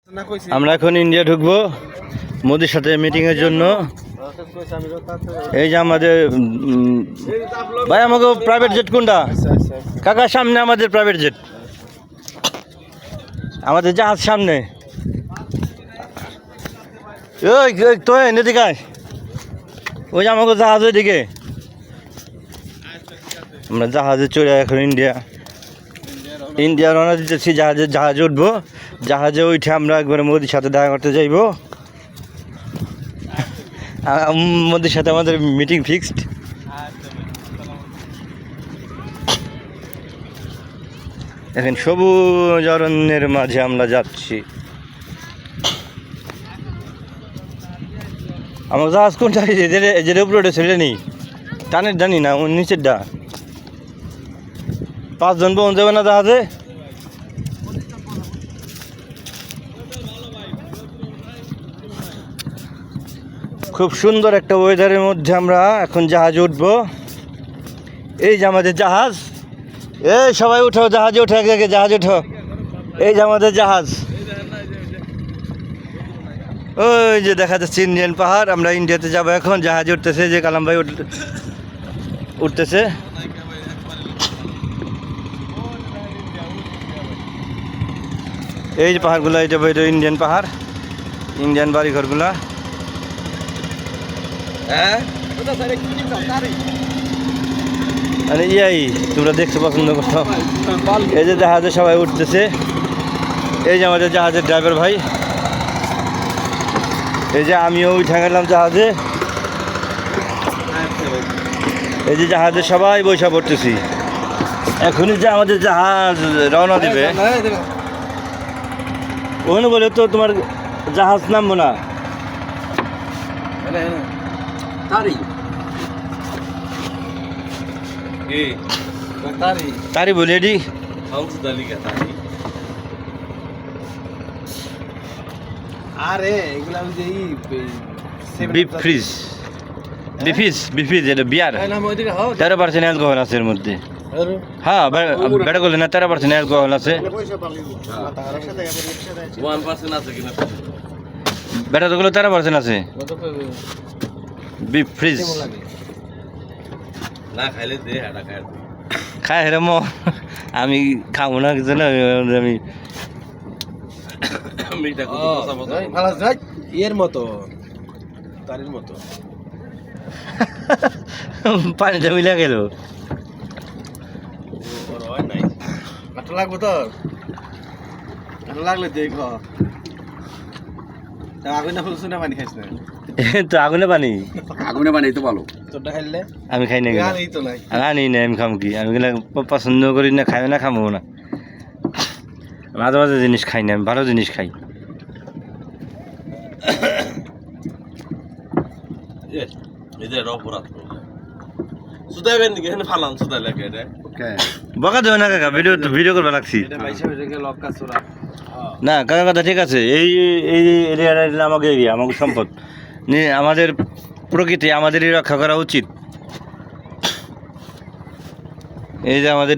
আমরা এখন ইন্ডিয়া ঢুকবো মোদির সাথে মিটিং এর জন্য। এই যে আমাদের ভাই, আমাকে প্রাইভেট জেট কোনটা কাকা? সামনে আমাদের প্রাইভেট জেট, আমাদের জাহাজ সামনে। ওই তো এদিকে আয়, ওই যে আমাকে জাহাজ ওইদিকে। আমরা জাহাজে চড়ে এখন ইন্ডিয়া রওনা দিতেছি। জাহাজে উঠবো, জাহাজে উঠে আমরা একবারে মোদির সাথে দেখা করতে যাইব। মোদির সাথে আমাদের মিটিং ফিক্সড। এখন সবুজ অরণ্যের মাঝে আমরা যাচ্ছি। আমার জাহাজ কোনটা? যেটা উপরে উঠেছে সেটা নেই, টানের জানি না, নিচের ডা। 5 জন বোন যাবে না জাহাজে? খুব সুন্দর একটা ওয়েদারের মধ্যে আমরা এখন জাহাজে উঠবো। এই যে আমাদের জাহাজ, এই সবাই উঠো, জাহাজে উঠো, এক জাহাজে উঠো। এই যে আমাদের জাহাজ, ওই যে দেখা যাচ্ছে ইন্ডিয়ান পাহাড়। আমরা ইন্ডিয়াতে যাবো এখন। জাহাজে উঠতেছে, যে কালাম ভাই উঠতেছে। এই যে পাহাড়গুলো, এটা ইন্ডিয়ান পাহাড়, ইন্ডিয়ান বাড়িঘরগুলা। মানে ইয়াই তোমরা দেখতে পছন্দ করো। এই যে জাহাজে সবাই উঠতেছে। এই যে আমাদের জাহাজের ড্রাইভার ভাই। এই যে আমিও উঠে গেলাম জাহাজে। এই যে জাহাজে সবাই বৈশা পড়তেছি। এখনই যে আমাদের জাহাজ রওনা দিবে, ওখানে বলে তো তোমার জাহাজ নামবো না। তারি বলে এডি বিফিস এটা বিয়ার। 13% অ্যালকোহল আছে এর মধ্যে। হ্যাঁ, বেটা করলে না, 13% অ্যালকোহল আছে। বেটা তো গুলো 13% আছে। বিফ ফ্রিজ খাই হেরে মো, আমি খাবো না কিছু না। আমি এর মতো তারির মতো পানিটা মিলে গেল। লাগবো তোর লাগলে দেখ আগুনে ফুলছে না, পানি খাইস না তো আগুনে পানি তো ভালো। তোরটা খাইলে আমি খাই না, তো নাই আনি না। আমি খাম কি? আমি গেলে পছন্দ করি না, খাই না, খামো না। মাঝে মাঝে জিনিস খাই না, আমি ভালো জিনিস খাই। বকা দেবে না কাকা, ভিডিও করবা লাগছি না কাকা, কথা ঠিক আছে। এই এরিয়াটা আমাকে এরিয়া, আমাকে সম্পদ, আমাদের প্রকৃতি, আমাদেরই রক্ষা করা উচিত। এই যে আমাদের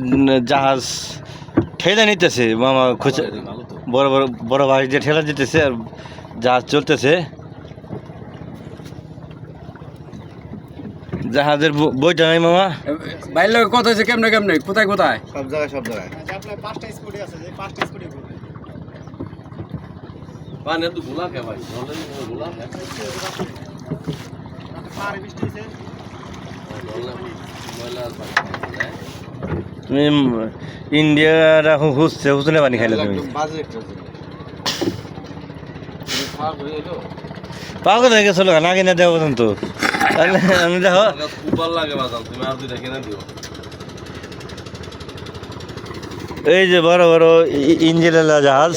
জাহাজ ঠেলে নিতেছে, মামা খুঁজে বড় ভাই যে ঠেলা দিতেছে, আর জাহাজ চলতেছে। জাহাজের বইটা নাই মামা, বাইরে লোক কত হয়েছে, কেমনে কোথায় সব জায়গায় 5টা স্কুটি আছে, যে 5টা স্কুটি পানি তো গোলা কে ভাই, গোলা পারে বৃষ্টি হইছে। তুমি ইন্ডিয়ারা হুসনে পানি খাইলে তুমি পাগল হয়ে গেছো না কিনে দেওয়া পর্যন্ত। আমি দেখো এই যে বড় বড় ইঞ্জিন জাহাজ,